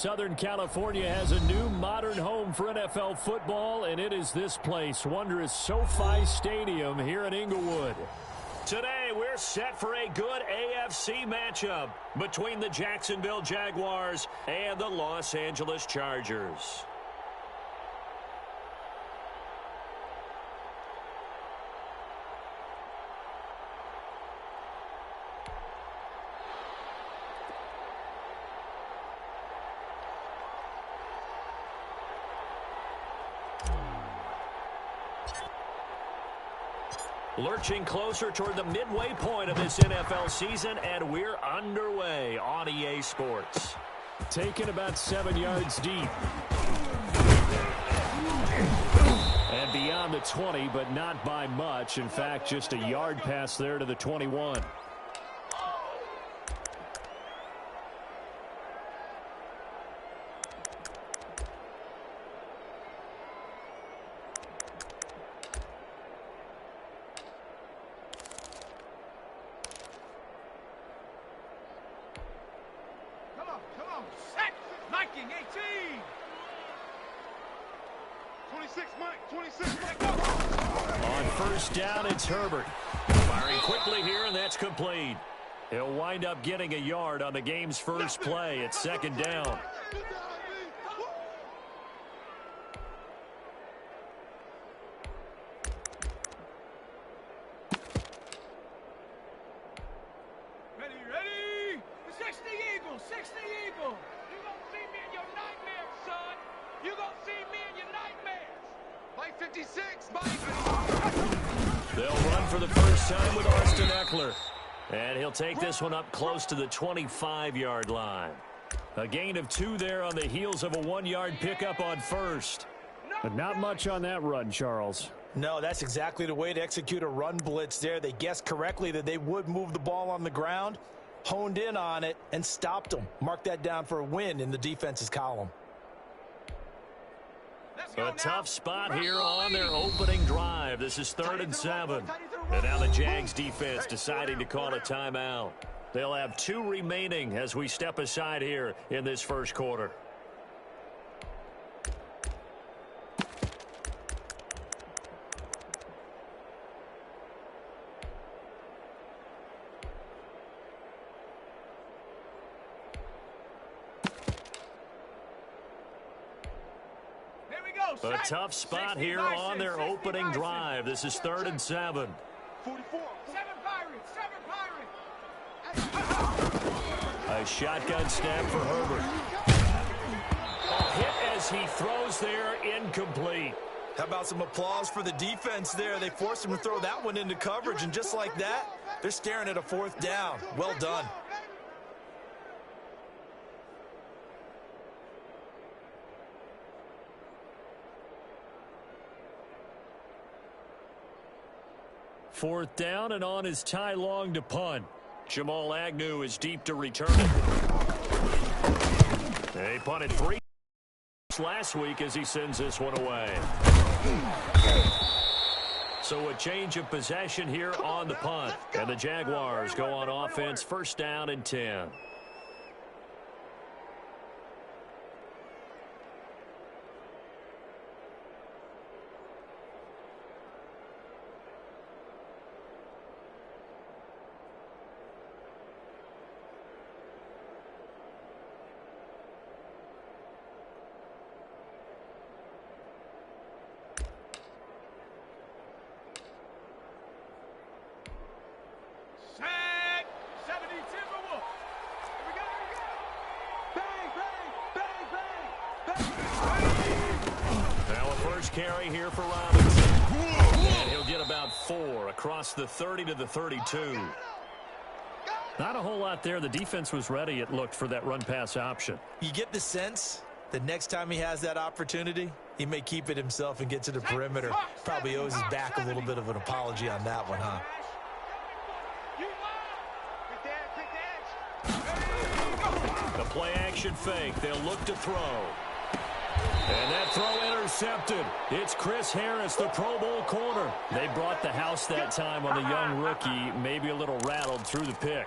Southern California has a new modern home for NFL football, and it is this place, wondrous SoFi Stadium here in Inglewood. Today, we're set for a good AFC matchup between the Jacksonville Jaguars and the Los Angeles Chargers. Lurching closer toward the midway point of this NFL season, and we're underway on EA Sports. Taken about 7 yards deep. And beyond the 20, but not by much. In fact, just a yard pass there to the 21. On first down, it's Herbert. Firing quickly here, and that's complete. He'll wind up getting a yard on the game's first play. It's second down. Ready? 60 Eagles, 60 Eagles. You gonna see me in your nightmares, son. You gonna see me in your nightmares. Mike 56, Mike. They'll run for the first time with Austin Eckler. And he'll take this one up close to the 25-yard line. A gain of 2 there on the heels of a 1-yard pickup on first. But not much on that run, Charles. No, that's exactly the way to execute a run blitz there. They guessed correctly that they would move the ball on the ground, honed in on it, and stopped them. Mark that down for a win in the defense's column. A tough spot here on their opening drive. This is 3rd and 7. And now the Jags defense deciding to call a timeout. They'll have 2 remaining as we step aside here in this first quarter. A tough spot here on their opening drive. This is 3rd and 7. 44. 7 Pirates. A shotgun snap for Herbert. A hit as he throws there, incomplete. How about some applause for the defense there? They forced him to throw that one into coverage, and just like that, they're staring at a 4th down. Well done. Fourth down, and on is Ty Long to punt. Jamal Agnew is deep to return it. They punted 3 last week as he sends this one away. So a change of possession here on the punt. And the Jaguars go on offense, first down and 10. Carry here for Robinson. And he'll get about 4 across the 30 to the 32. Not a whole lot there. The defense was ready, it looked, for that run-pass option. You get the sense that next time he has that opportunity, he may keep it himself and get to the perimeter. Probably owes his back a little bit of an apology on that one, huh? The play-action fake. They'll look to throw. And that throw intercepted. It's Chris Harris, the Pro Bowl corner. They brought the house that time on the young rookie, maybe a little rattled through the pick.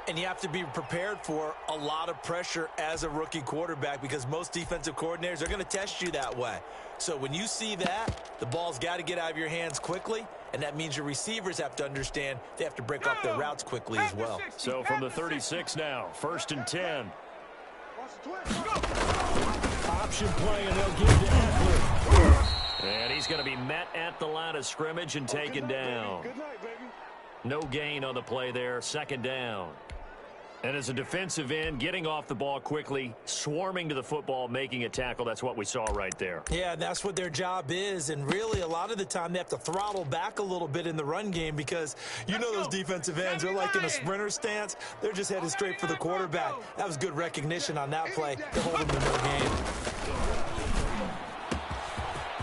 And you have to be prepared for a lot of pressure as a rookie quarterback because most defensive coordinators are going to test you that way. So when you see that, the ball's got to get out of your hands quickly, and that means your receivers have to understand they have to break off their routes quickly as well. So from the 36 now, 1st and 10. Option play, and they'll give to Eckler. And he's going to be met at the line of scrimmage and taken down. No gain on the play there, 2nd down. And as a defensive end, getting off the ball quickly, swarming to the football, making a tackle, that's what we saw right there. Yeah, that's what their job is. And really, a lot of the time, they have to throttle back a little bit in the run game because you know those defensive ends, they're like in a sprinter stance. They're just headed straight for the quarterback. That was good recognition on that play to hold them in their game.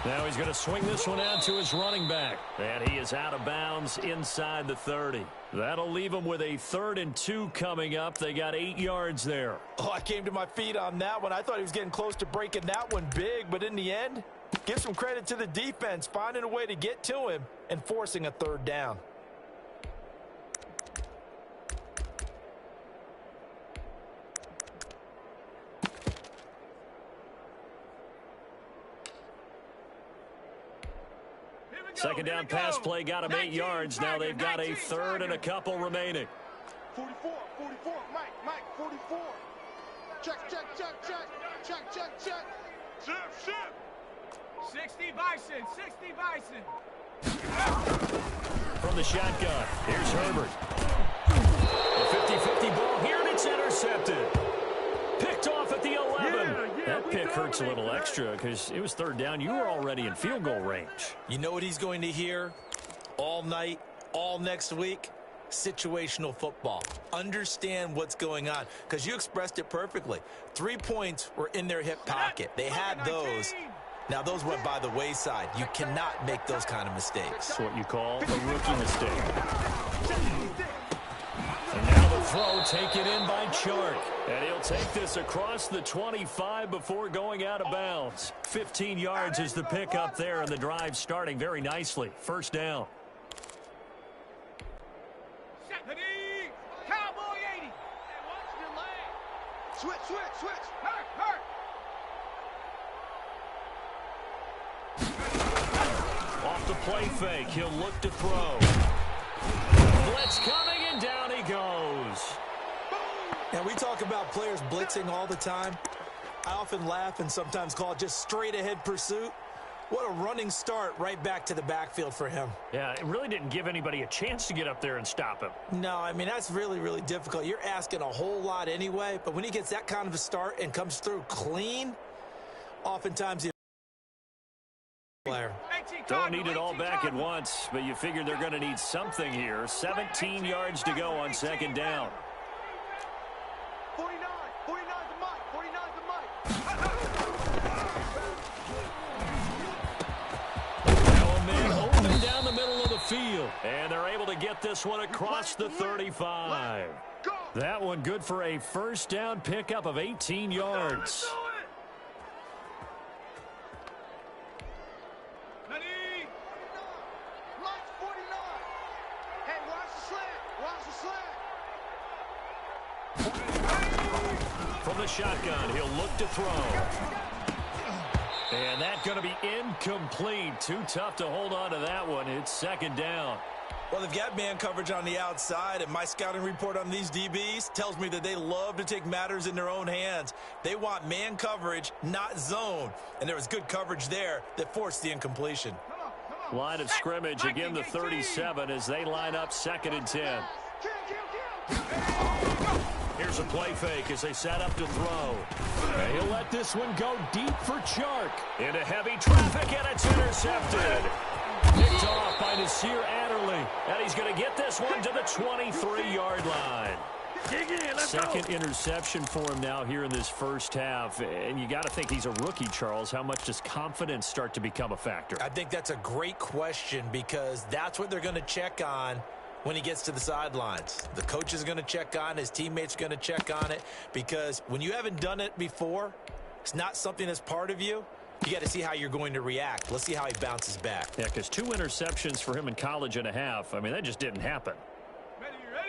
Now he's going to swing this one out to his running back. And he is out of bounds inside the 30. That'll leave him with a 3rd and 2 coming up. They got 8 yards there. Oh, I came to my feet on that one. I thought he was getting close to breaking that one big, but in the end, give some credit to the defense, finding a way to get to him and forcing a 3rd down. Second down pass play got him 8 yards. Now they've got a 3rd and a couple remaining. 44, Mike, 44. Check. Ship. 60 Bison. From the shotgun, here's Herbert. A 50-50 ball here, and it's intercepted. Picked off at the 11. That pick hurts a little extra because it was 3rd down. You were already in field goal range. You know what he's going to hear all night, all next week? Situational football. Understand what's going on because you expressed it perfectly. 3 points were in their hip pocket. They had those. Now, those went by the wayside. You cannot make those kind of mistakes. That's what you call a rookie mistake. And now the throw taken in by Chark. And he'll take this across the 25 before going out of bounds. 15 yards is the pickup there, and the drive starting very nicely. 1st down. Cowboy 80. Hey, watch your leg. Switch. Hurt. Off the play fake, he'll look to throw. Blitz coming, and down he goes. And we talk about players blitzing all the time. I often laugh and sometimes call it just straight ahead pursuit. What a running start right back to the backfield for him. Yeah, it really didn't give anybody a chance to get up there and stop him. No, I mean, that's really, really difficult. You're asking a whole lot anyway, but when he gets that kind of a start and comes through clean, oftentimes the player. Don't need it all back at once, but you figure they're going to need something here. 17 yards to go on 2nd down. 49 to Mike. Now a man open down the middle of the field, and they're able to get this one across the 35. That one good for a 1st down pickup of 18 yards. From the shotgun, he'll look to throw. And that's going to be incomplete. Too tough to hold on to that one. It's 2nd down. Well, they've got man coverage on the outside, and my scouting report on these DBs tells me that they love to take matters in their own hands. They want man coverage, not zone. And there was good coverage there that forced the incompletion. Line of scrimmage, again the 37 as they line up 2nd and 10. Here's a play fake as they set up to throw. And he'll let this one go deep for Chark. Into heavy traffic, and it's intercepted. Picked off by Nasir Adderley. And he's going to get this one to the 23-yard line. 2nd interception for him now here in this 1st half. And you got to think he's a rookie, Charles. How much does confidence start to become a factor? I think that's a great question because that's what they're going to check on when he gets to the sidelines. The coach is going to check on, his teammates are going to check on it, because when you haven't done it before, it's not something that's part of you. You got to see how you're going to react. Let's see how he bounces back. Yeah, because 2 interceptions for him in college and a half. I mean, that just didn't happen.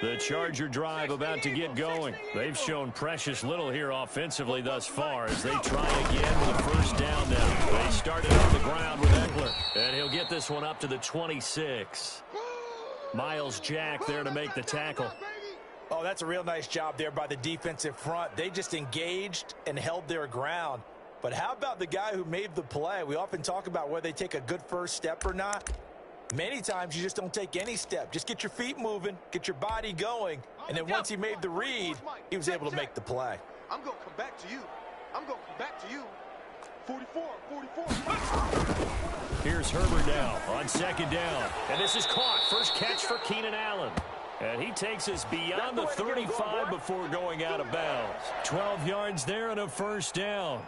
The Charger drive about to get going. They've shown precious little here offensively thus far as they try again with a first down now. They started on the ground with Eckler, and he'll get this one up to the 26. Miles Jack there to make the tackle. Oh, that's a real nice job there by the defensive front. They just engaged and held their ground. But how about the guy who made the play? We often talk about whether they take a good first step or not. Many times you just don't take any step. Just get your feet moving, get your body going, and then once he made the read, he was able to make the play. I'm going to come back to you. I'm going to come back to you. 44. Here's Herbert now on second down. And this is caught. First catch for Keenan Allen. And he takes us beyond the 35 before going out of bounds. 12 yards there and a first down.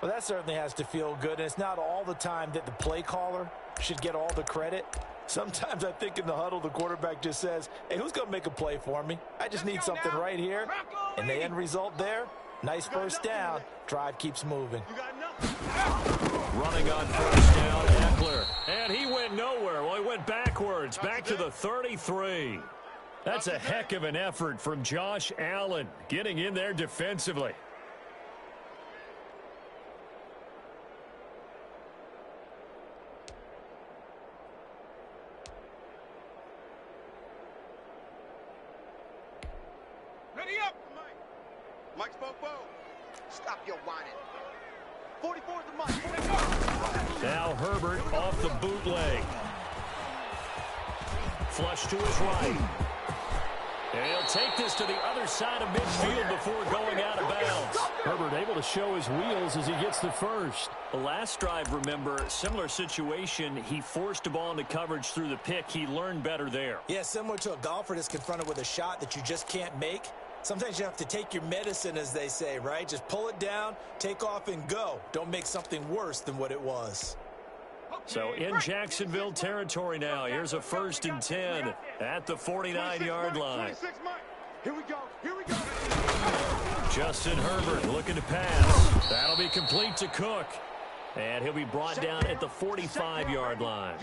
Well, that certainly has to feel good, and it's not all the time that the play caller should get all the credit. Sometimes I think in the huddle, the quarterback just says, hey, who's going to make a play for me? I just need something right here. And the end result there, nice first down. Drive keeps moving. Running on first down, Eckler. And he went nowhere. Well, he went backwards, back to the 33. That's a heck of an effort from Josh Allen, getting in there defensively. Ready up, Mike. Mike's Bobo. Stop your whining. 44 is the Mike. Now Herbert off the bootleg. Flush to his right. And he'll take this to the other side of midfield before going out of bounds. Herbert able to show his wheels as he gets the first. The last drive, remember, similar situation. He forced a ball into coverage through the pick. He learned better there. Yeah, similar to a golfer that's confronted with a shot that you just can't make. Sometimes you have to take your medicine, as they say, right? Just pull it down, take off, and go. Don't make something worse than what it was. So in Jacksonville territory now. Here's a 1st and 10 at the 49-yard line. Here we go. Justin Herbert looking to pass. That'll be complete to Cook. And he'll be brought down at the 45-yard line.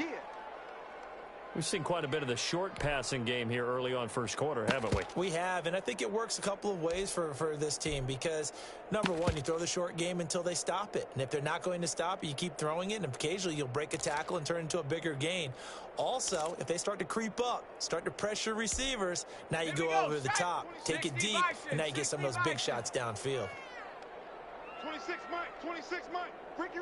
We've seen quite a bit of the short passing game here early on first quarter, haven't we? We have, and I think it works a couple of ways for this team because, number one, you throw the short game until they stop it. And if they're not going to stop it, you keep throwing it, and occasionally you'll break a tackle and turn it into a bigger gain. Also, if they start to creep up, start to pressure receivers, now you go over the top, take it deep, and now you get some of those big shots downfield. 26 Mike. Ricky.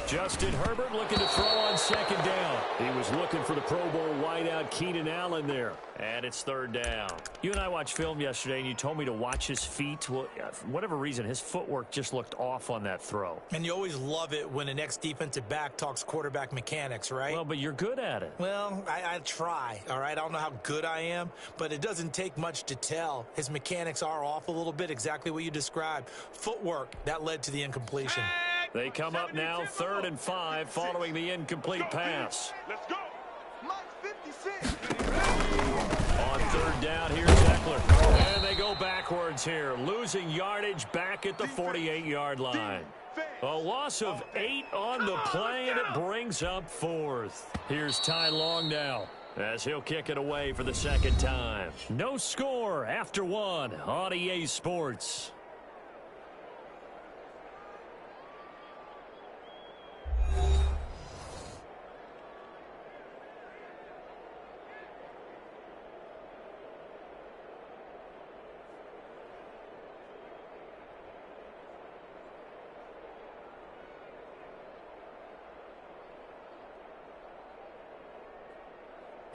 Justin Herbert looking to throw on second down. He was looking for the Pro Bowl wideout Keenan Allen there. And it's 3rd down. You and I watched film yesterday, and you told me to watch his feet. Well, for whatever reason, his footwork just looked off on that throw. And you always love it when an ex-defensive back talks quarterback mechanics, right? Well, but you're good at it. Well, I try, all right? I don't know how good I am, but it doesn't take much to tell. His mechanics are off a little bit, exactly what you described. Footwork, that led to the incompletion. They come up now 3rd and 5 following the incomplete pass. Let's go. Mike's 56. On 3rd down, here's Eckler. And they go backwards here, losing yardage back at the 48-yard line. A loss of 8 on the play, and it brings up 4th. Here's Ty Long now, as he'll kick it away for the 2nd time. No score after 1 on EA Sports.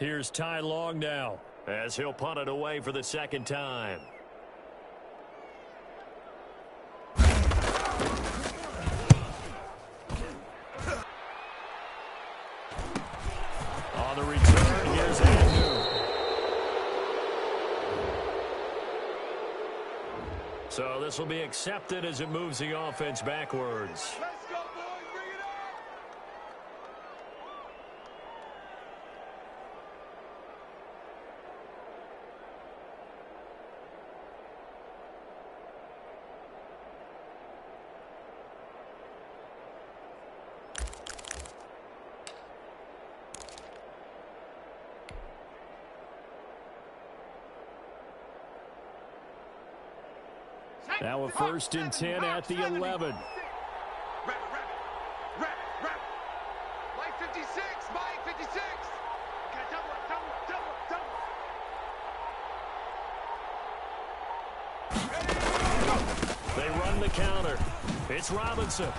Here's Ty Long now, as he'll punt it away for the 2nd time. On the return, here's Andrew. So this will be accepted as it moves the offense backwards. Let's go, boys. Bring it up. Now a 1st and 10 at the 11. Mike 56, Mike 56. They run the counter. It's Robinson.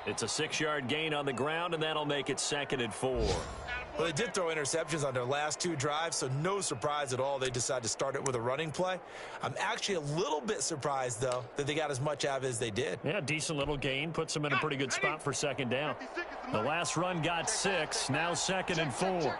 It's a 6-yard gain on the ground, and that'll make it 2nd and 4. Well, they did throw interceptions on their last 2 drives, so no surprise at all they decided to start it with a running play. I'm actually a little bit surprised, though, that they got as much out of it as they did. Yeah, decent little gain. Puts them in a pretty good spot for 2nd down. The last run got 6. Now 2nd and 4.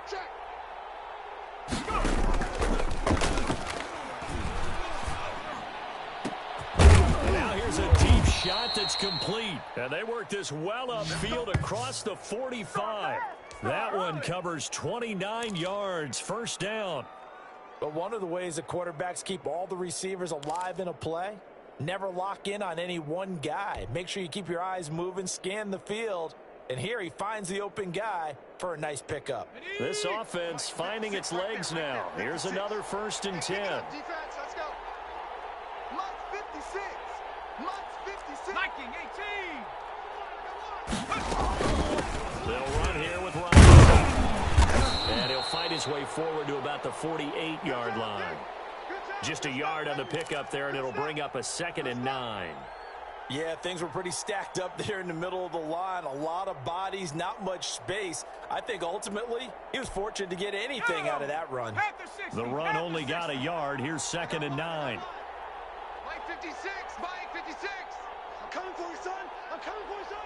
And now here's a deep shot that's complete. And they work this well upfield across the 45. That one covers 29 yards. 1st down. But one of the ways that quarterbacks keep all the receivers alive in a play, never lock in on any one guy. Make sure you keep your eyes moving, scan the field. And here he finds the open guy for a nice pickup. This offense finding its legs now. Here's another 1st and 10. Defense, let's go. Mike 56. Mike 56. Viking 18. They'll run here with Robinson. And he'll fight his way forward to about the 48-yard line. Just a yard on the pickup there, and it'll bring up a 2nd and 9. Yeah, things were pretty stacked up there in the middle of the line. A lot of bodies, not much space. I think ultimately he was fortunate to get anything out of that run. The run only got a yard. Here's 2nd and 9. Mike 56. Mike 56. I'm coming for you, son. I'm coming for you, son.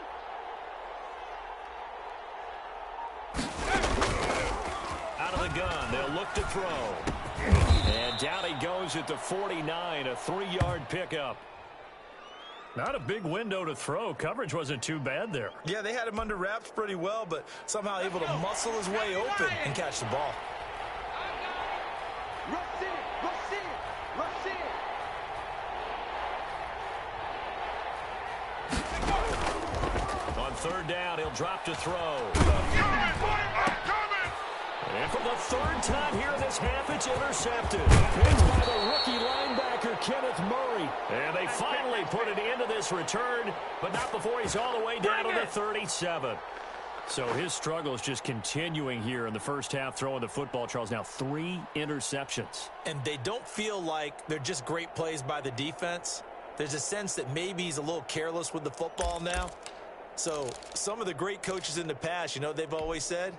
Out of the gun, they'll look to throw. And down he goes at the 49, a 3-yard pickup. Not a big window to throw. Coverage wasn't too bad there. Yeah, they had him under wraps pretty well, but somehow able to muscle his way open and catch the ball. Rush in, rush in, rush in. On 3rd down, he'll drop to throw. And for the 3rd time here in this half, it's intercepted. It's by the rookie linebacker, Kenneth Murray. And they finally put it into this return, but not before he's all the way down to the 37. So his struggle is just continuing here in the first half, throwing the football, Charles. Now 3 interceptions. And they don't feel like they're just great plays by the defense. There's a sense that maybe he's a little careless with the football now. So some of the great coaches in the past, you know, they've always said,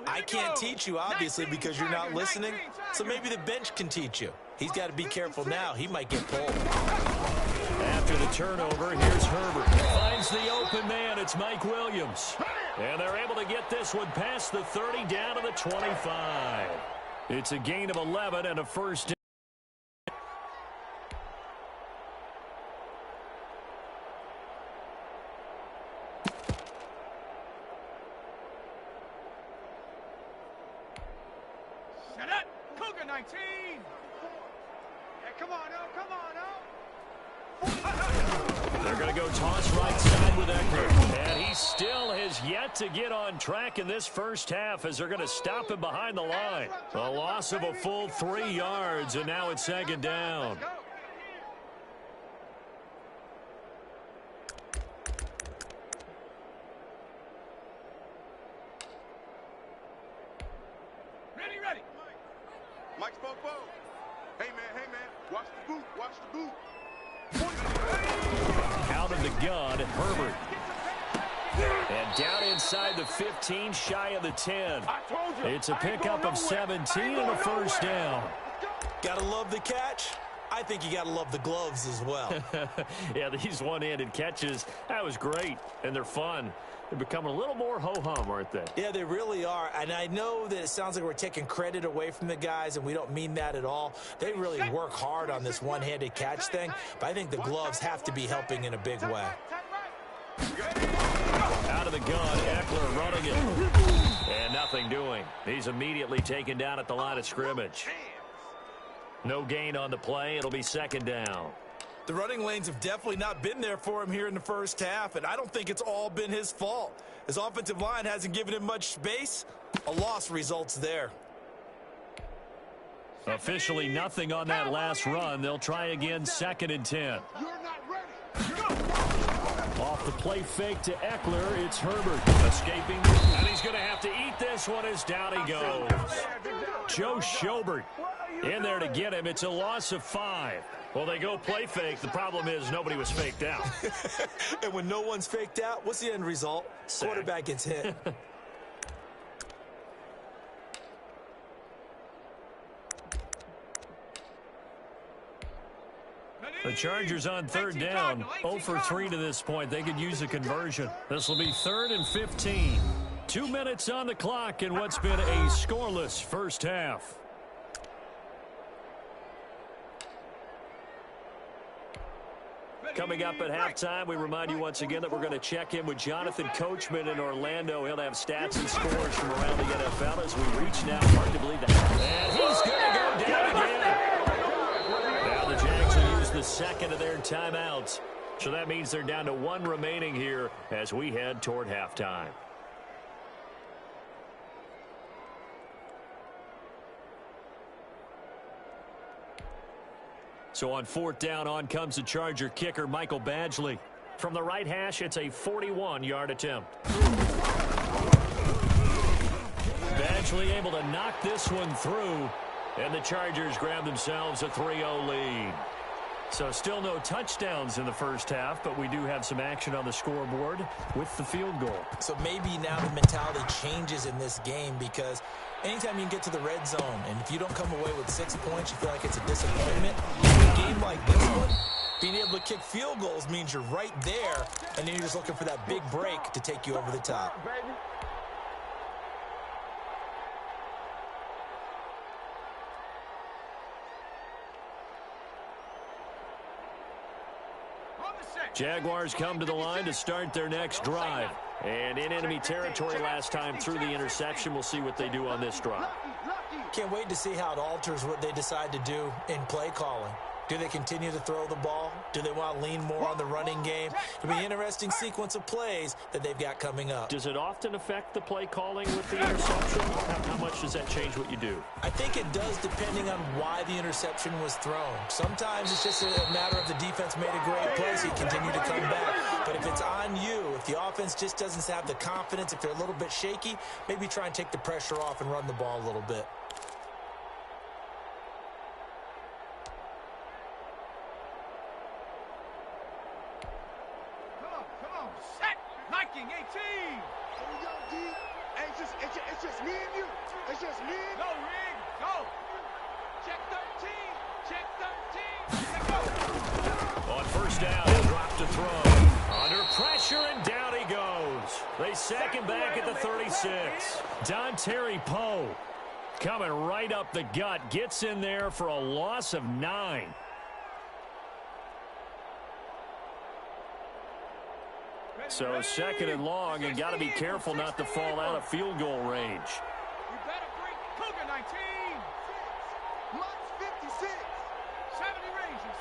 I can't teach you, obviously, because you're not listening. So maybe the bench can teach you. He's got to be careful now. He might get pulled. After the turnover, here's Herbert. Finds the open man. It's Mike Williams. And they're able to get this one past the 30 down to the 25. It's a gain of 11 and a 1st down. Shut up, Cougar 19. Hey, come on, oh, come on, oh. They're going to go toss right side with Eckler. And he still has yet to get on track in this first half as they're going to stop him behind the line. A loss of a full 3 yards, and now it's 2nd down. Ready. Mike spoke. Hey, man, watch the boot. Out of the gun, Herbert. And down inside the 15, shy of the 10. It's a pickup of 17 and a 1st down. Gotta love the catch. I think you gotta love the gloves as well. Yeah, these one-handed catches, that was great, and they're fun. They're becoming a little more ho-hum, aren't they? Yeah, they really are. And I know that it sounds like we're taking credit away from the guys, and we don't mean that at all. They really work hard on this one-handed catch thing, but I think the gloves have to be helping in a big way. Out of the gun, Eckler running it. And nothing doing. He's immediately taken down at the line of scrimmage. No gain on the play. It'll be 2nd down. The running lanes have definitely not been there for him here in the first half, and I don't think it's all been his fault. His offensive line hasn't given him much space. A loss results there. Officially nothing on that last run. They'll try again, 2nd and 10. Off the play fake to Eckler, it's Herbert escaping, and he's going to have to eat this one as down he goes. Joe Schobert in there to get him. It's a loss of 5. Well, they go play fake. The problem is nobody was faked out. And when no one's faked out, what's the end result? Sack. Quarterback gets hit. The Chargers on 3rd down, 0 for 3 to this point. They could use a conversion. This will be 3rd and 15. 2 minutes on the clock in what's been a scoreless first half. Coming up at halftime, we remind you once again that we're going to check in with Jonathan Coachman in Orlando. He'll have stats and scores from around the NFL as we reach now. Hard to believe that. And he's going to go down again. Now the Jags will use the 2nd of their timeouts. So that means they're down to 1 remaining here as we head toward halftime. So on 4th down, on comes the Charger kicker, Michael Badgley. From the right hash, it's a 41-yard attempt. Badgley able to knock this one through, and the Chargers grab themselves a 3-0 lead. So still no touchdowns in the first half, but we do have some action on the scoreboard with the field goal. So maybe now the mentality changes in this game because anytime you can get to the red zone, and if you don't come away with 6 points, you feel like it's a disappointment. In a game like this one, being able to kick field goals means you're right there, and then you're just looking for that big break to take you over the top. Jaguars come to the line to start their next drive. And in enemy territory last time through the interception. We'll see what they do on this drive. Can't wait to see how it alters what they decide to do in play calling. Do they continue to throw the ball? Do they want to lean more on the running game? It'll be an interesting sequence of plays that they've got coming up. Does it often affect the play calling with the interception? How much does that change what you do? I think it does depending on why the interception was thrown. Sometimes it's just a matter of the defense made a great play, so you continue to come back. But if it's on you, if the offense just doesn't have the confidence, if they're a little bit shaky, maybe try and take the pressure off and run the ball a little bit. It's just me and you. It's just me and you. Go, Rig. Go. Check 13. Check 13. Go. On 1st down, he'll drop to throw. Under pressure, and down he goes. They sack him back at the 36. Dontari Poe coming right up the gut. Gets in there for a loss of 9. So 2nd and long, and got to be careful not to fall out of field goal range. You better bring Cougar 19. Lux 56. 70 Ranger.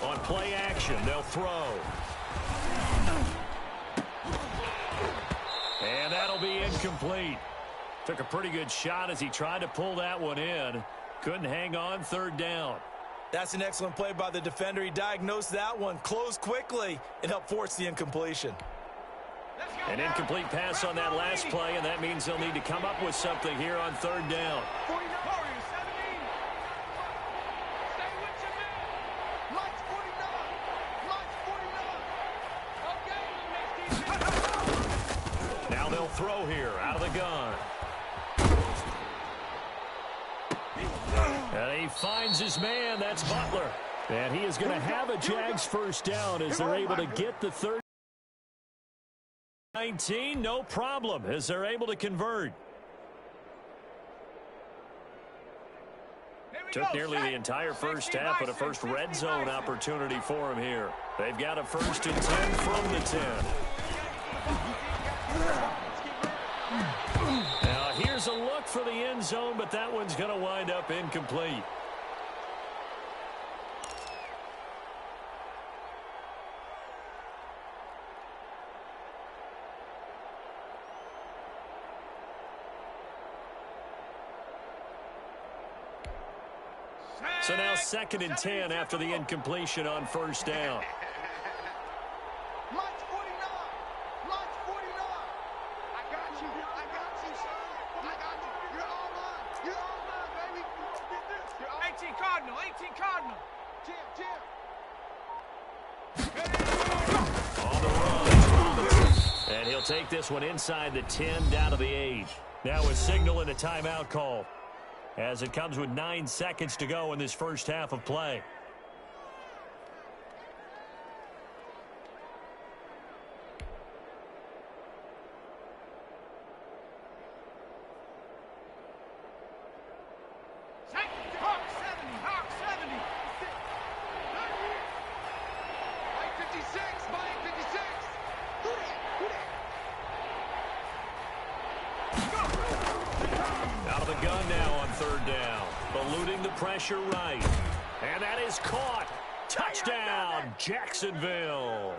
On play action, they'll throw. And that'll be incomplete. Took a pretty good shot as he tried to pull that one in. Couldn't hang on 3rd down. That's an excellent play by the defender. He diagnosed that one, closed quickly, and helped force the incompletion. An incomplete pass on that last play, and that means they'll need to come up with something here on 3rd down. Now they'll throw here out of the gun. And he finds his man. That's Butler. And he is going to have a Jags 1st down as they're able to get the 3rd. 19, no problem, as they're able to convert. Took nearly the entire first half, but a first red zone opportunity for him here. They've got a 1st and 10 from the 10. Now here's a look for the end zone, but that one's going to wind up incomplete. 2nd and 10 after the incompletion on first down. Launch 49. Launch 49. I got you. I got you, son. I got you. You're all mine. You're all mine, baby. Get this. You're 18 Cardinal. 18 Cardinal. Jim. On the run. And he'll take this one inside the 10 down to the 8. Now a signal and a timeout call, as it comes with 9 seconds to go in this first half of play. Hawk 70. Hawk 70. Mike 56. Mike 56. Who that? Out of the gun now on 3rd down. Eluding the pressure right. And that is caught. Touchdown, Jacksonville.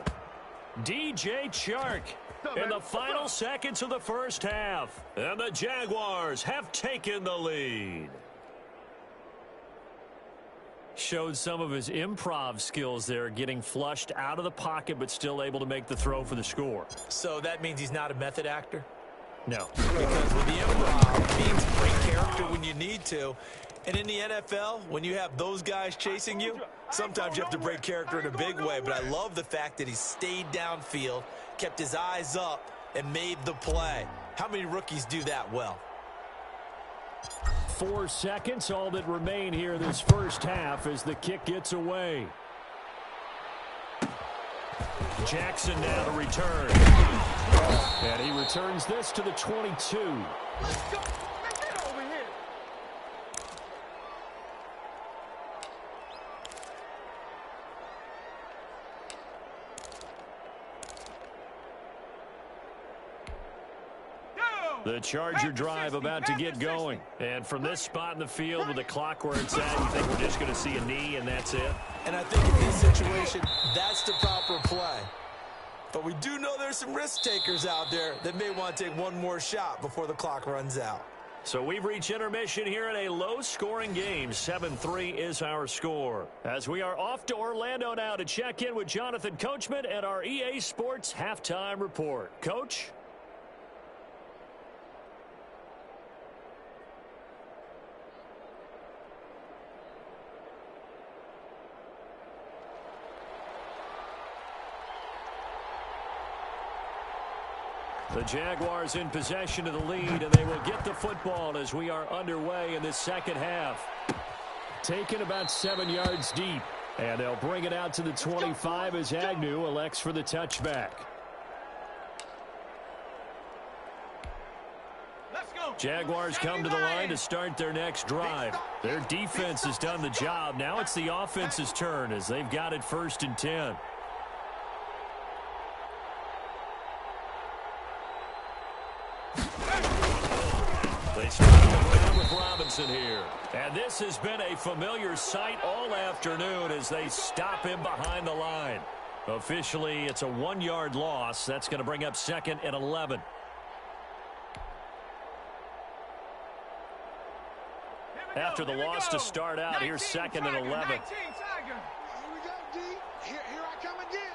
DJ Chark in the final seconds of the first half. And the Jaguars have taken the lead. Showed some of his improv skills there, getting flushed out of the pocket but still able to make the throw for the score. So that means he's not a method actor? No. Because with the improv, it means break character when you need to. And in the NFL, when you have those guys chasing you, sometimes you have to break character in a big way. But I love the fact that he stayed downfield, kept his eyes up, and made the play. How many rookies do that well? 4 seconds, all that remain here this first half as the kick gets away. Jackson now to return. And he returns this to the 22. Let's go. Man, get over here. The Charger drive about to get going. And from this spot in the field with the clock where it's at, you think we're just going to see a knee and that's it? And I think in this situation, that's the proper play. But we do know there's some risk takers out there that may want to take one more shot before the clock runs out. So we've reached intermission here in a low-scoring game. 7-3 is our score. As we are off to Orlando now to check in with Jonathan Coachman and our EA Sports Halftime Report. Coach? The Jaguars in possession of the lead, and they will get the football as we are underway in this second half. Taken about 7 yards deep, and they'll bring it out to the 25 as Agnew elects for the touchback. Jaguars come to the line to start their next drive. Their defense has done the job. Now it's the offense's turn as they've got it 1st and 10. They start the ground with Robinson here. And this has been a familiar sight all afternoon as they stop him behind the line. Officially, it's a 1-yard loss. That's going to bring up 2nd and 11. After the loss to start out, here's 2nd and 11. Here we go, D. Here I come again.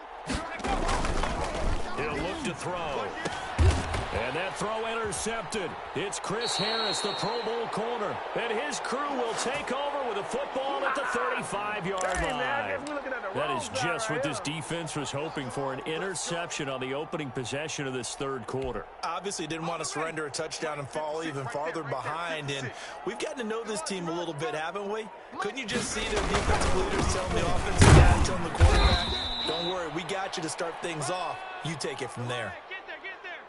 He'll look to throw. And that throw intercepted. It's Chris Harris, the Pro Bowl corner. And his crew will take over with a football at the 35-yard line. That is just what this defense was hoping for, an interception on the opening possession of this 3rd quarter. Obviously didn't want to surrender a touchdown and fall even farther behind. And we've gotten to know this team a little bit, haven't we? Couldn't you just see the defensive leaders telling the offensive guy, telling the quarterback, don't worry, we got you to start things off. You take it from there.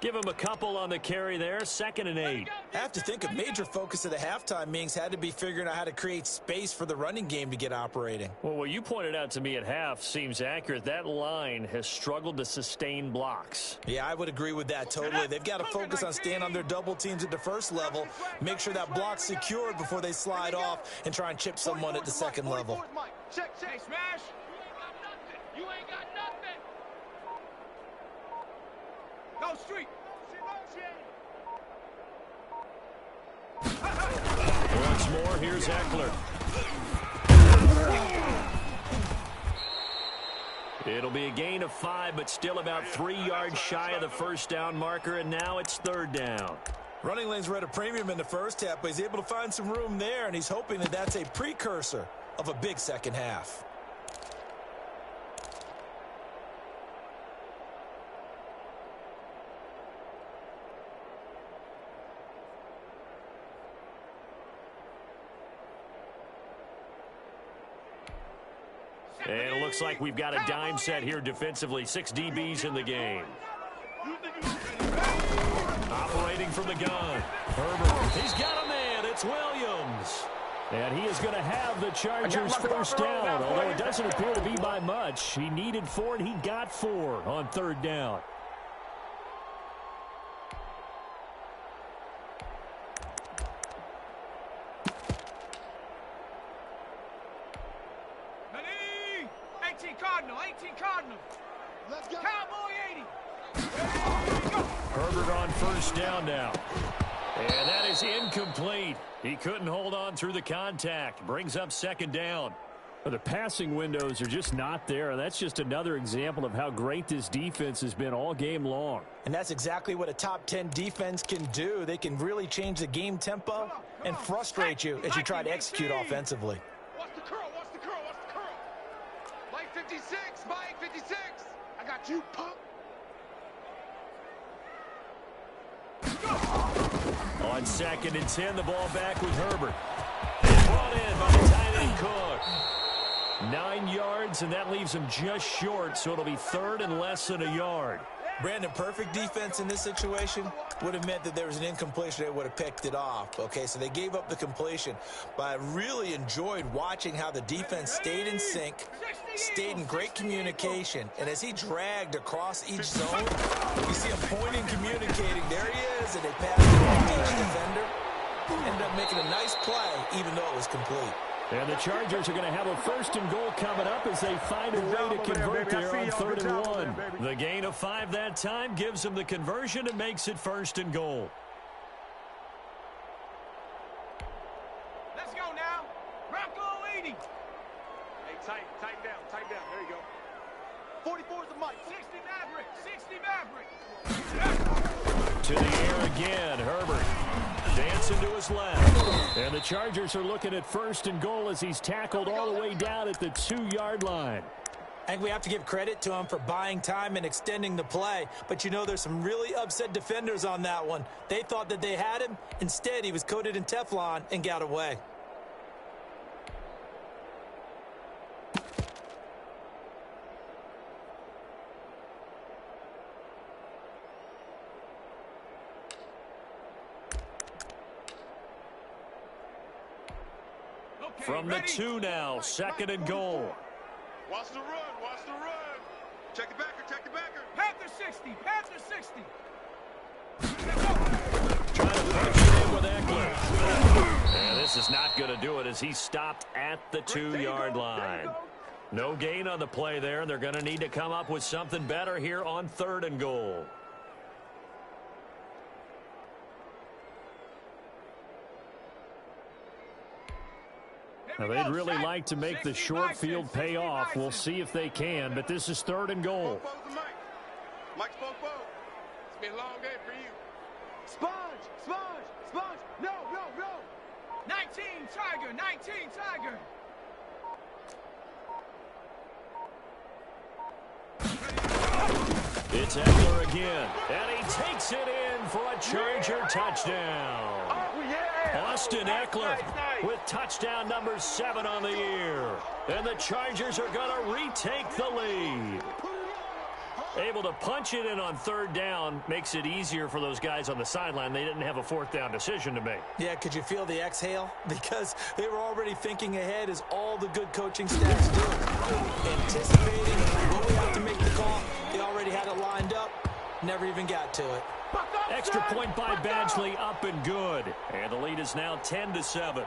Give him a couple on the carry there, 2nd and 8. I have to think a major focus of the halftime meetings had to be figuring out how to create space for the running game to get operating. Well, what you pointed out to me at half seems accurate. That line has struggled to sustain blocks. Yeah, I would agree with that totally. They've got to focus on staying on their double teams at the first level, make sure that block's secured before they slide off and try and chip someone at the 2nd level. Check, smash. You ain't got nothing. Go street. Once more, here's Eckler. It'll be a gain of 5, but still about 3 yards shy of the first down marker, and now it's third down. Running lanes were at a premium in the first half, but he's able to find some room there, and he's hoping that that's a precursor of a big second half. And it looks like we've got a dime set here defensively. 6 DBs in the game. Operating from the gun. Herbert. He's got a man. It's Williams. And he is going to have the Chargers first down, although it doesn't appear to be by much. He needed 4, and he got 4 on third down. Let's go. Cowboy 80. Herbert on first down now. And that is incomplete. He couldn't hold on through the contact. Brings up second down. Well, the passing windows are just not there. And that's just another example of how great this defense has been all game long. And that's exactly what a top 10 defense can do. They can really change the game tempo and frustrate you as you try to execute offensively. What's the curl? What's the curl? What's the curl? Mike 56. Mike 56. I got you, punk. On second and 10, the ball back with Herbert. Brought in by the tight end Cook. 9 yards, and that leaves him just short, so it'll be third and less than a yard. Brandon, perfect defense in this situation would have meant that there was an incompletion. They would have picked it off. Okay, so they gave up the completion. But I really enjoyed watching how the defense stayed in sync, stayed in great communication. And as he dragged across each zone, you see him pointing, communicating. There he is, and they passed it off to each defender. Ended up making a nice play, even though it was complete. And the Chargers are going to have a first and goal coming up as they find a way to convert there on third and 1. The gain of 5 that time gives them the conversion and makes it first and goal. Let's go now. Rocco 80. Hey, tighten down. There you go. 44 is the mic. 60 Maverick. To the air again, Herbert. Dancing to his left. And the Chargers are looking at first and goal as he's tackled all the way down at the 2-yard line. I think we have to give credit to him for buying time and extending the play. But, you know, there's some really upset defenders on that one. They thought that they had him. Instead, he was coated in Teflon and got away. From the 2 now, second and goal. Watch the run. Check the backer. Panther 60. Trying to punch it in with Eckler. And this is not going to do it as he stopped at the 2-yard line. No gain on the play there, and they're going to need to come up with something better here on third and goal. Now, they'd really like to make the short field pay off. We'll see if they can, but this is third and goal. Mike spoke. It's been a long day for you. Sponge. No. 19 Tiger. It's Eckler again, and he takes it in for a Charger touchdown. Austin Eckler with touchdown number 7 on the year. And the Chargers are going to retake the lead. Able to punch it in on third down makes it easier for those guys on the sideline. They didn't have a fourth down decision to make. Yeah, could you feel the exhale? Because they were already thinking ahead as all the good coaching staffs do. Anticipating when we have to make the call. They already had it lined up. Never even got to it. Extra point by Badgley, up and good. And the lead is now 10-7.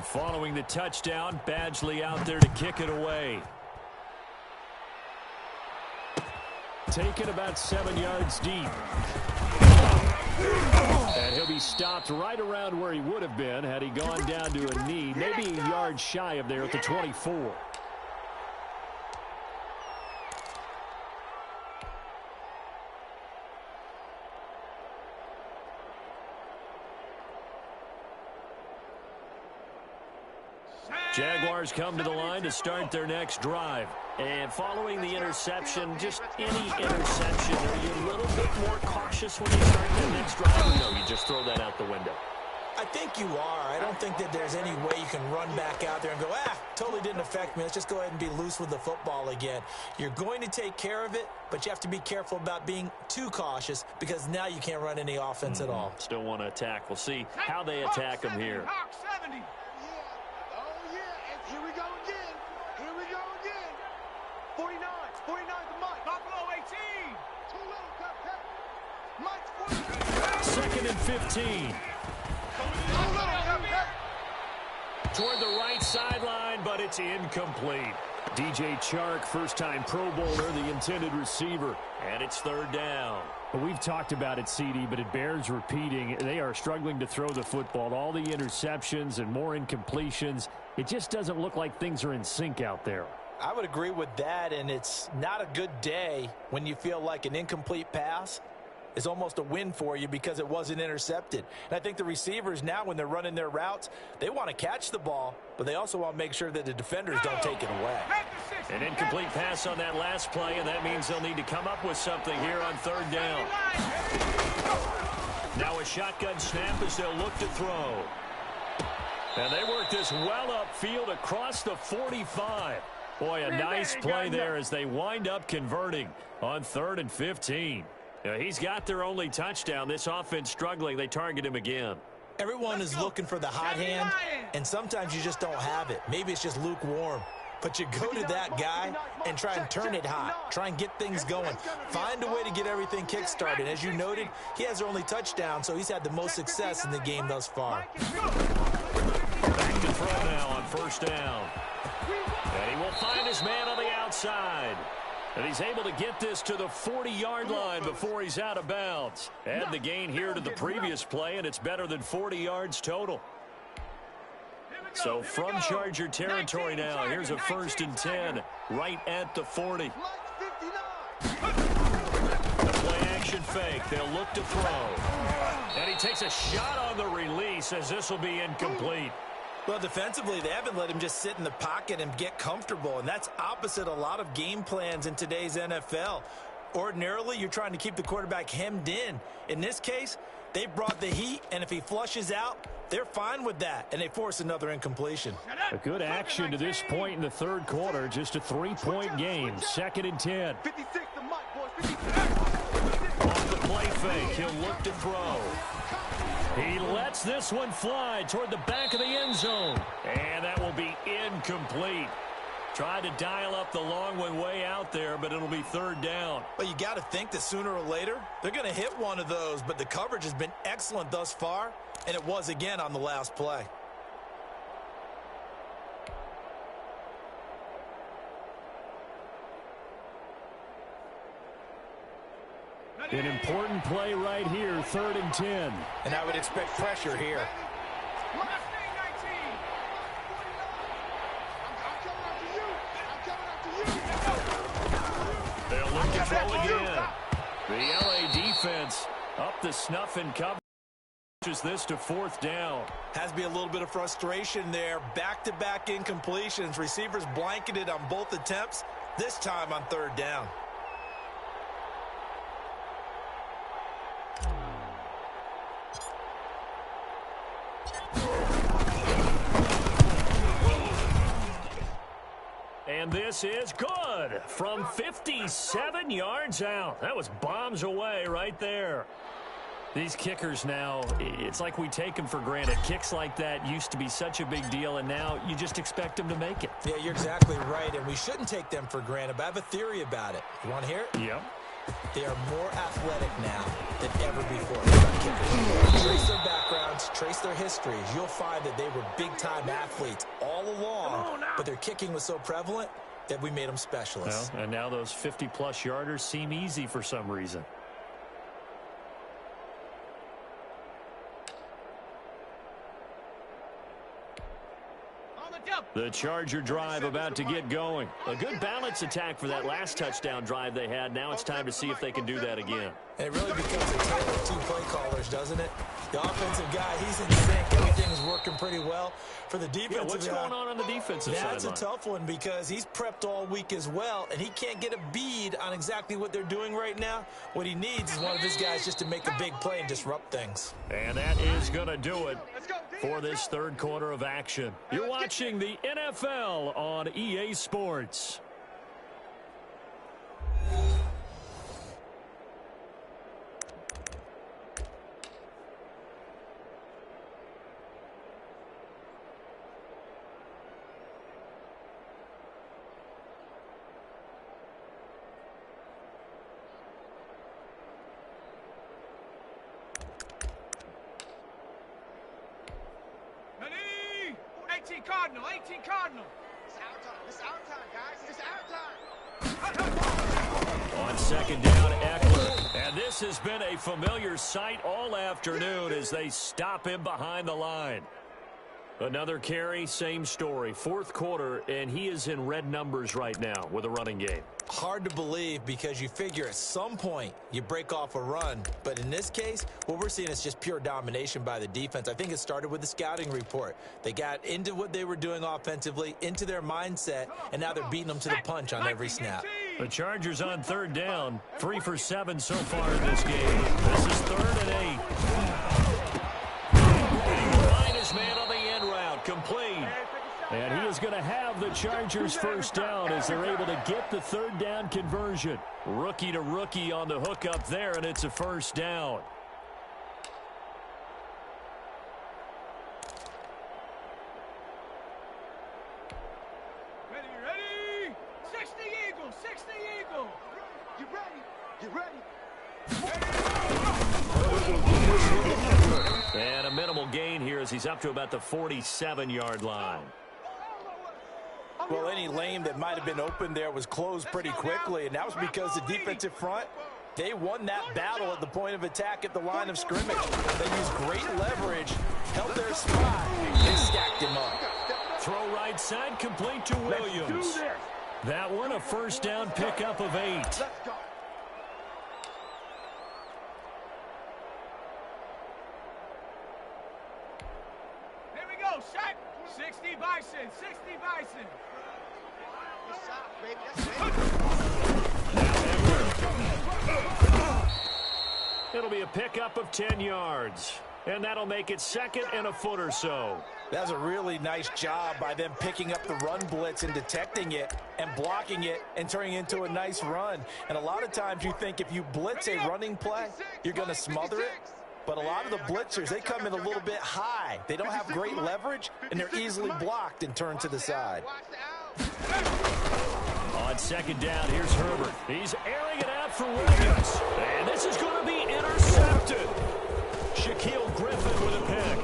Following the touchdown, Badgley out there to kick it away. Taken about 7 yards deep. And he'll be stopped right around where he would have been had he gone down to a knee, maybe a yard shy of there at the 24. Jaguars come to the line to start their next drive. And following the interception, just any interception, are you a little bit more cautious when you start that next drive, or no, you just throw that out the window? I think you are. I don't think that there's any way you can run back out there and go, totally didn't affect me. Let's just go ahead and be loose with the football again. You're going to take care of it, but you have to be careful about being too cautious because now you can't run any offense at all. Still want to attack. We'll see how they attack them here. Here we go again. Here we go again. 49. 49 to Mike. Buffalo 18. Too little, Cupcake. Mike's 49. Second and 15. Too little, Cupcake. Toward the right sideline, but it's incomplete. DJ Chark, first-time Pro Bowler, the intended receiver. And it's third down. Well, we've talked about it, CD, but it bears repeating. They are struggling to throw the football. All the interceptions and more incompletions. It just doesn't look like things are in sync out there. I would agree with that, and it's not a good day when you feel like an incomplete pass is almost a win for you because it wasn't intercepted. And I think the receivers now, when they're running their routes, they want to catch the ball, but they also want to make sure that the defenders don't take it away. An incomplete pass on that last play, and that means they'll need to come up with something here on third down. Now a shotgun snap as they'll look to throw. And they work this well upfield across the 45. Boy, a nice play there as they wind up converting on 3rd and 15. He's got their only touchdown. This offense struggling. They target him again. Everyone is looking for the hot hand, and sometimes you just don't have it. Maybe it's just lukewarm. But you go to that guy and try and turn it hot. Try and get things going. Find a way to get everything kick-started. As you noted, he has their only touchdown, so he's had the most success in the game thus far. Back to throw now on first down. And he will find his man on the outside. And he's able to get this to the 40-yard line before he's out of bounds. Add the gain here to the previous play, and it's better than 40 yards total. So from Charger territory now, here's a 1st and 10 right at the 40. The play-action fake. They'll look to throw. And he takes a shot on the release as this will be incomplete. Well, defensively, they haven't let him just sit in the pocket and get comfortable, and that's opposite a lot of game plans in today's NFL. Ordinarily, you're trying to keep the quarterback hemmed in. In this case, they brought the heat, and if he flushes out, they're fine with that, and they force another incompletion. A good action to this point in the third quarter. Just a 3-point game. 2nd and 10. 56 to Mike, boys. 56. Off the play fake, he'll look to throw. He lets this one fly toward the back of the end zone. And that will be incomplete. Tried to dial up the long one way out there, but it'll be third down. Well, you got to think that sooner or later, they're going to hit one of those, but the coverage has been excellent thus far, and it was again on the last play. An important play right here, 3rd and 10. And I would expect pressure here. They'll look to throw again. The LA defense up the snuff and cover. This to 4th down. Has to be a little bit of frustration there. Back-to-back incompletions. Receivers blanketed on both attempts, this time on 3rd down. And this is good from 57 yards out. That was bombs away right there. These kickers now, it's like we take them for granted. Kicks like that used to be such a big deal, and now you just expect them to make it. Yeah, you're exactly right, and we shouldn't take them for granted, but I have a theory about it. You want to hear it? Yep. They are more athletic now than ever before. Trace their backgrounds, trace their histories. You'll find that they were big-time athletes all along, but their kicking was so prevalent that we made them specialists. Well, and now those 50-plus yarders seem easy for some reason. The Charger drive about to get going. A good balance attack for that last touchdown drive they had. Now it's time to see if they can do that again. And it really becomes a tale of two play callers, doesn't it? The offensive guy, he's in sync. Everything's working pretty well. For the defensive guy, what's going on the defensive side? That's a tough one because he's prepped all week as well, and he can't get a bead on exactly what they're doing right now. What he needs is one of his guys just to make a big play and disrupt things. And that is going to do it for this third quarter of action. You're watching the NFL on EA Sports. Cardinal, 18 Cardinal. It's our time, guys. It's our time. On second down, Eckler. And this has been a familiar sight all afternoon as they stop him behind the line. Another carry, same story. Fourth quarter, and he is in red numbers right now with a running game. Hard to believe because you figure at some point you break off a run. But in this case, what we're seeing is just pure domination by the defense. I think it started with the scouting report. They got into what they were doing offensively, into their mindset, and now they're beating them to the punch on every snap. The Chargers on third down, 3 for 7 so far in this game. This is 3rd and 8. Line his man on the end route, complete. And he is going to have the Chargers first down as they're able to get the third down conversion. Rookie to rookie on the hook up there, and it's a first down. Ready? 60 Eagles, 60 Eagles. You ready? And a minimal gain here as he's up to about the 47-yard line. Well, any lane that might have been open there was closed pretty quickly, and that was because the defensive front, they won that battle at the point of attack at the line of scrimmage. They used great leverage, held their spot, and stacked him up. Throw right side, complete to Williams. That one, a first down pickup of 8. Here we go, shot. 60 Bison, 60 Bison. It'll be a pickup of 10 yards. And that'll make it 2nd and a foot or so. That's a really nice job by them picking up the run blitz and detecting it and blocking it and turning it into a nice run. And a lot of times you think if you blitz a running play, you're going to smother it. But a lot of the blitzers, they come in a little bit high. They don't have great leverage, and they're easily blocked and turned to the side. On second down, here's Herbert. He's airing it out for Williams. And this is going to be intercepted. Shaquille Griffin with a pick.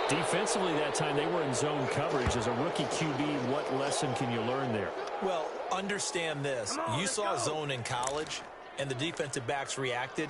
Defensively that time, they were in zone coverage. As a rookie QB, what lesson can you learn there? Well, understand this. You saw zone in college, and the defensive backs reacted,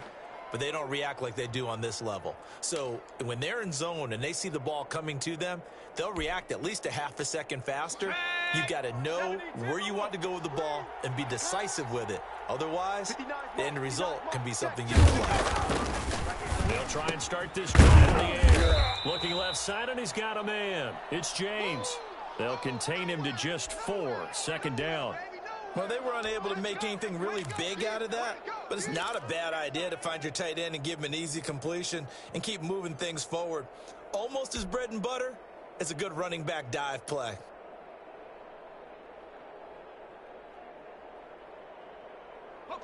but they don't react like they do on this level. So when they're in zone and they see the ball coming to them, they'll react at least a half a second faster. You've got to know where you want to go with the ball and be decisive with it. Otherwise, the end result can be something you don't like. They'll try and start this drive in the air. Looking left side, and he's got a man. It's James. They'll contain him to just 4. Second down. Well, they were unable to make anything really big out of that, but it's not a bad idea to find your tight end and give him an easy completion and keep moving things forward. Almost as bread and butter as a good running back dive play.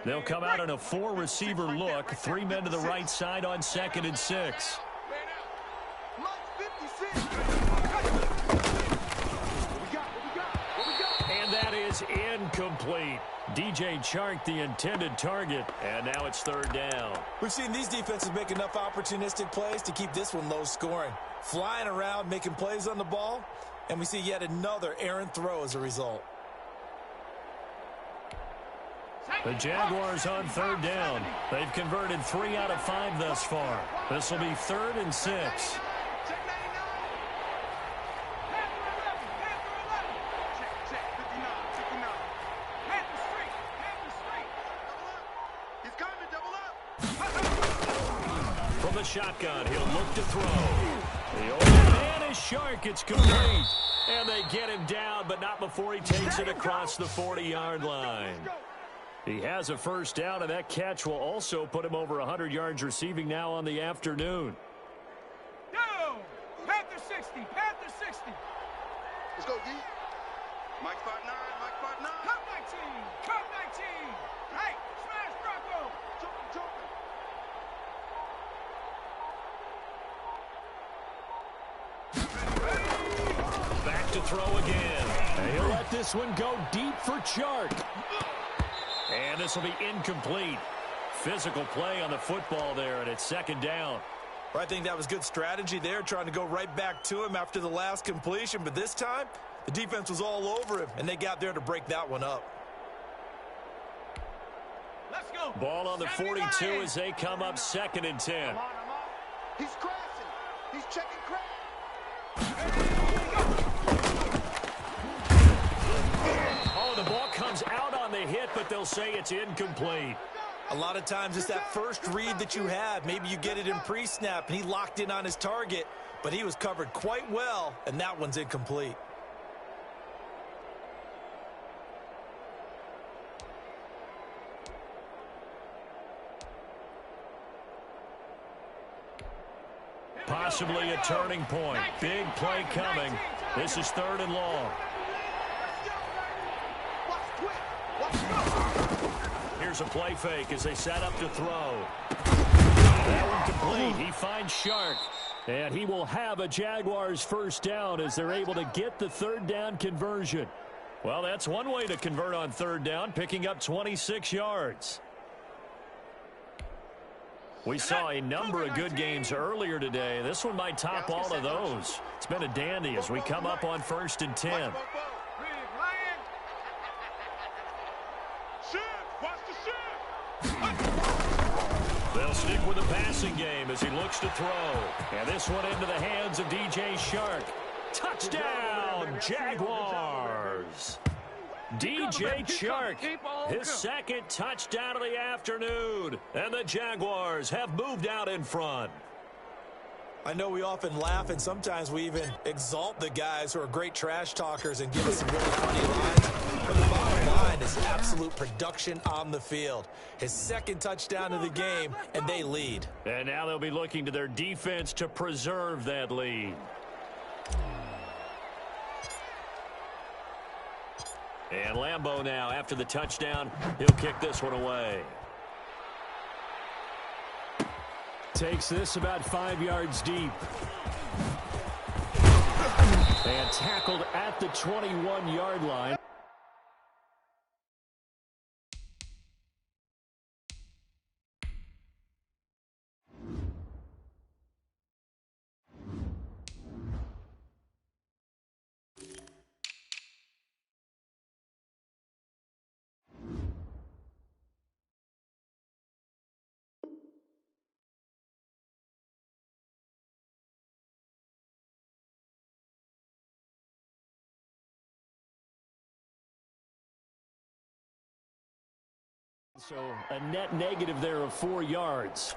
They'll come out in a 4-receiver look. 3 men to the right side on 2nd and 6. And that is is incomplete. DJ Chark, the intended target, and now it's third down. We've seen these defenses make enough opportunistic plays to keep this one low scoring. Flying around, making plays on the ball, and we see yet another errant throw as a result. The Jaguars on third down. They've converted 3 out of 5 thus far. This will be 3rd and 6. From the shotgun, he'll look to throw. The open man is Chark. It's complete. And they get him down, but not before he takes it across the 40-yard line. He has a first down, and that catch will also put him over 100 yards receiving now on the afternoon. Go! Panther 60, Panther 60. Let's go, D. Mike 5'9", Mike 5'9". Cup 19, Cup 19. Hey, smash Bronco. Choke. Back to throw again. He'll let this one go deep for Chark. And this will be incomplete. Physical play on the football there, and it's second down. I think that was good strategy there, trying to go right back to him after the last completion. But this time, the defense was all over him, and they got there to break that one up. Let's go. Ball on the 42 as they come up 2nd and 10. He's crashing. He's checking crash. Oh, the ball comes out on the hit, but they'll say it's incomplete. A lot of times it's that first read that you have. Maybe you get it in pre-snap, and he locked in on his target, but he was covered quite well, and that one's incomplete. Possibly a turning point. Big play coming. This is 3rd and long. Here's a play fake as they set up to throw. That one complete. He finds Chark. And he will have a Jaguars first down as they're able to get the 3rd down conversion. Well, that's one way to convert on 3rd down, picking up 26 yards. We saw a number of good games earlier today. This one might top all of those. It's been a dandy as we come up on 1st and 10. They'll stick with the passing game as he looks to throw. And this one into the hands of DJ Chark. Touchdown, Jaguars! DJ Chark, his 2nd touchdown of the afternoon. And the Jaguars have moved out in front. I know we often laugh, and sometimes we even exalt the guys who are great trash talkers and give us some really funny lines. But the bottom line is absolute production on the field. His 2nd touchdown of the game, and they lead. And now they'll be looking to their defense to preserve that lead. And Lambeau now, after the touchdown, he'll kick this one away. Takes this about 5 yards deep. And tackled at the 21-yard line. So a net negative there of 4 yards.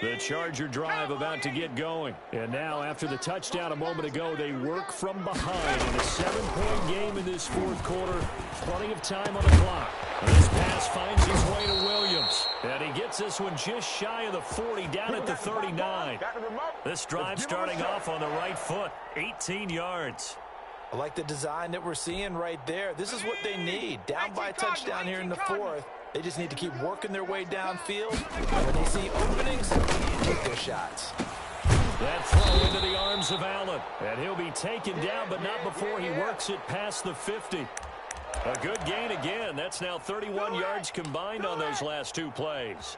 The Charger drive about to get going. And now, after the touchdown a moment ago, they work from behind in a 7-point game in this 4th quarter. Plenty of time on the clock. And this pass finds its way to Williams. And he gets this one just shy of the 40, down at the 39. This drive starting off on the right foot, 18 yards. I like the design that we're seeing right there. This is what they need. Down by a touchdown here in the 4th. They just need to keep working their way downfield. When they see openings, take their shots. That throw into the arms of Allen. And he'll be taken down, but not before he works it past the 50. A good gain again. That's now 31 yards combined on those last two plays.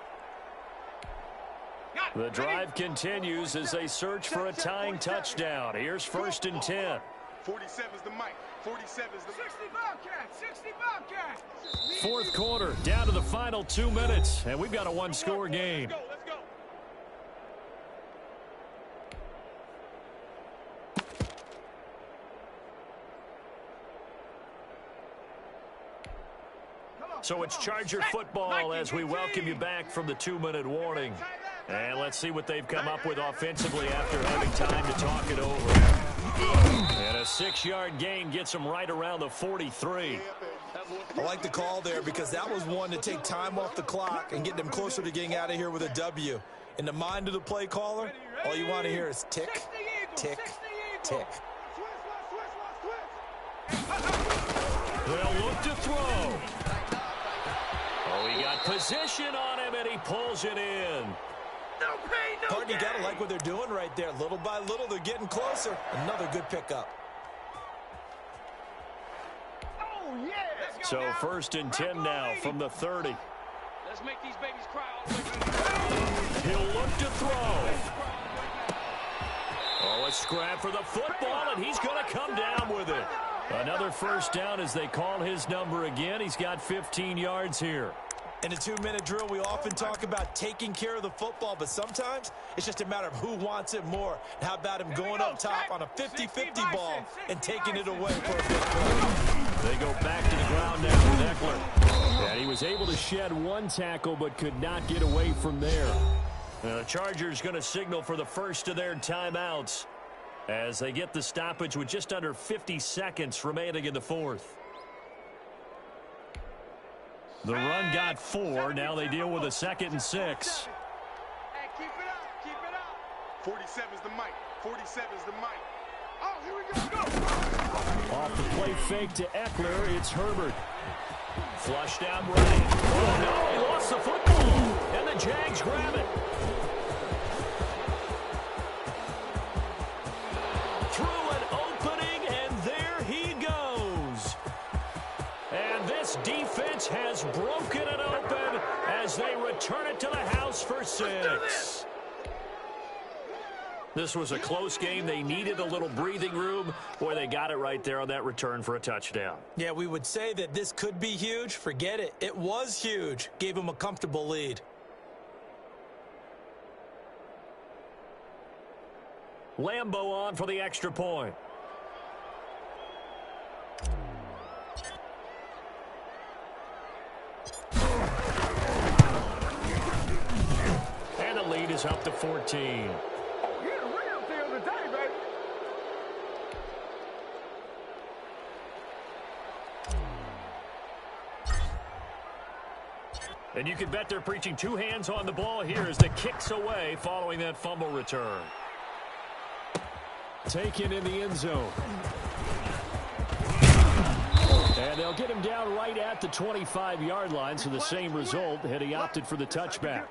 The drive continues as they search for a tying touchdown. Here's 1st and 10. 47's the mic. 47's the 60 Bobcats. 60 Bobcats. Fourth quarter, down to the final 2 minutes, and we've got a one-score game. Let's go. So it's Charger football as we welcome you back from the 2-minute warning. And let's see what they've come up with offensively after having time to talk it over. And a 6-yard gain gets them right around the 43. I like the call there because that was one to take time off the clock and get them closer to getting out of here with a W. In the mind of the play caller, all you want to hear is tick, tick, tick. They'll look to throw. Oh, he got position on him, and he pulls it in. Partner, you got to like what they're doing right there. Little by little, they're getting closer. Another good pickup. So 1st and 10 now from the 30. Let's make these babies cry all the way. He'll look to throw. Oh, a scrap for the football, and he's going to come down with it. Another first down as they call his number again. He's got 15 yards here. In a 2-minute drill, we often talk about taking care of the football, but sometimes it's just a matter of who wants it more. How about him going up top on a 50-50 ball and taking it away for a big play? They go back to the ground now with Eckler. And he was able to shed one tackle but could not get away from there. The Chargers going to signal for the first of their timeouts as they get the stoppage with just under 50 seconds remaining in the fourth. The run got 4. Now they deal with a 2nd and 6. Hey, keep it up. Keep it up. 47's the mic. 47's the mic. Oh, here we go. Off the play fake to Eckler. It's Herbert. Flushed out right. Oh, no. He lost the football. And the Jags grab it. Through an opening, and there he goes. And this defense has broken it open as they return it to the house for 6. This was a close game. They needed a little breathing room. Boy, they got it right there on that return for a touchdown. Yeah, we would say that this could be huge. Forget it. It was huge. Gave them a comfortable lead. Lambeau on for the extra point. And the lead is up to 14. And you can bet they're preaching 2 hands on the ball here as the kick's away following that fumble return. Taken in the end zone. And they'll get him down right at the 25-yard line, so the same result had he opted for the touchback.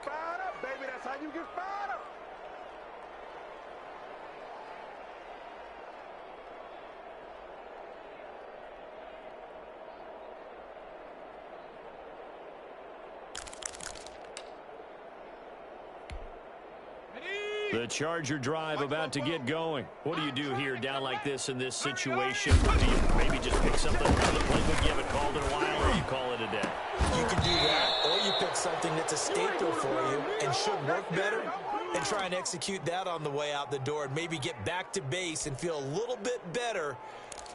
The Charger drive about to get going. What do you do here down like this in this situation? Do you maybe just pick something out of the playbook you haven't called in a while, or you call it a day? You can do that, or you pick something that's a staple for you and should work better and try and execute that on the way out the door and maybe get back to base and feel a little bit better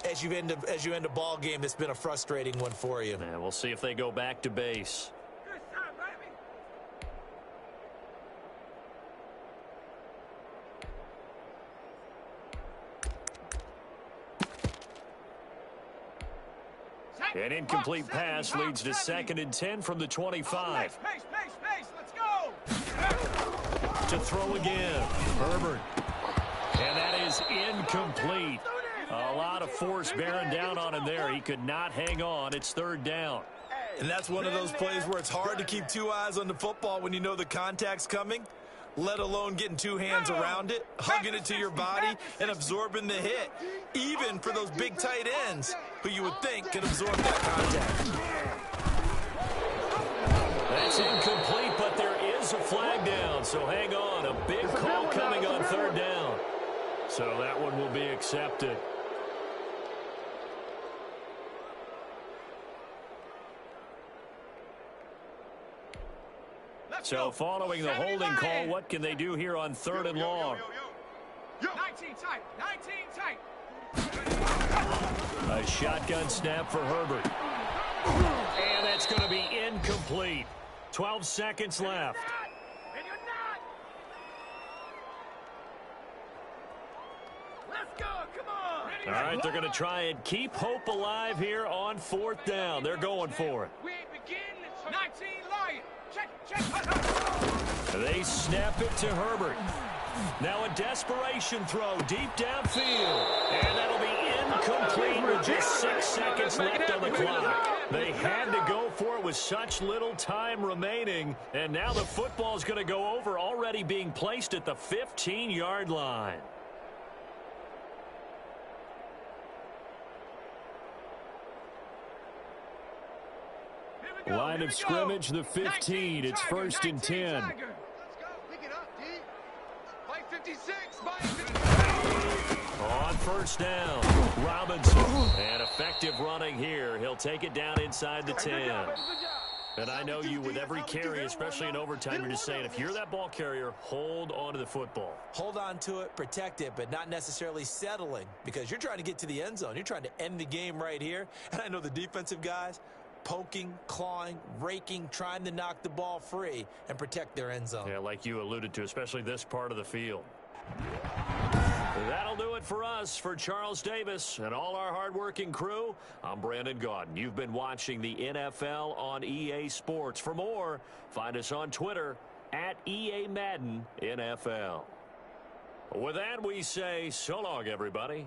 as you end a ball game that's been a frustrating one for you. And we'll see if they go back to base. An incomplete pass leads to 2nd and 10 from the 25. Let's go. To throw again. Herbert. And that is incomplete. A lot of force bearing down on him there. He could not hang on. It's 3rd down. And that's one of those plays where it's hard to keep two eyes on the football when you know the contact's coming, let alone getting two hands around it, hugging it to your body, and absorbing the hit, even for those big tight ends who you would think can absorb that contact. That's incomplete, but there is a flag down, so hang on. A big call coming on third down. So that one will be accepted. So following the holding call, what can they do here on third and long? 19 tight. A shotgun snap for Herbert. And that's going to be incomplete. 12 seconds left. And you're not. Let's go. Come on. All right, they're going to try and keep hope alive here on fourth down. They're going for it. We ain't beginning. 19 Lion. Check. They snap it to Herbert. Now a desperation throw deep downfield. And that'll be incomplete with just 6 seconds left on the clock. They had to go for it with such little time remaining. And now the football's going to go over, already being placed at the 15-yard line. Line of scrimmage, the 15. It's 1st and 10. Let's go. Pick it up, D. Play 56. On first down, Robinson. And effective running here. He'll take it down inside the 10. And I know you, with every carry, especially in overtime, you're just saying, if you're that ball carrier, hold on to the football. Hold on to it, protect it, but not necessarily settling, because you're trying to get to the end zone. You're trying to end the game right here. And I know the defensive guys, poking, clawing, raking, trying to knock the ball free and protect their end zone. Yeah, like you alluded to, especially this part of the field. That'll do it for us. For Charles Davis and all our hardworking crew, I'm Brandon Gaudin. You've been watching the NFL on EA Sports. For more, find us on Twitter at EA Madden NFL. With that, we say so long, everybody.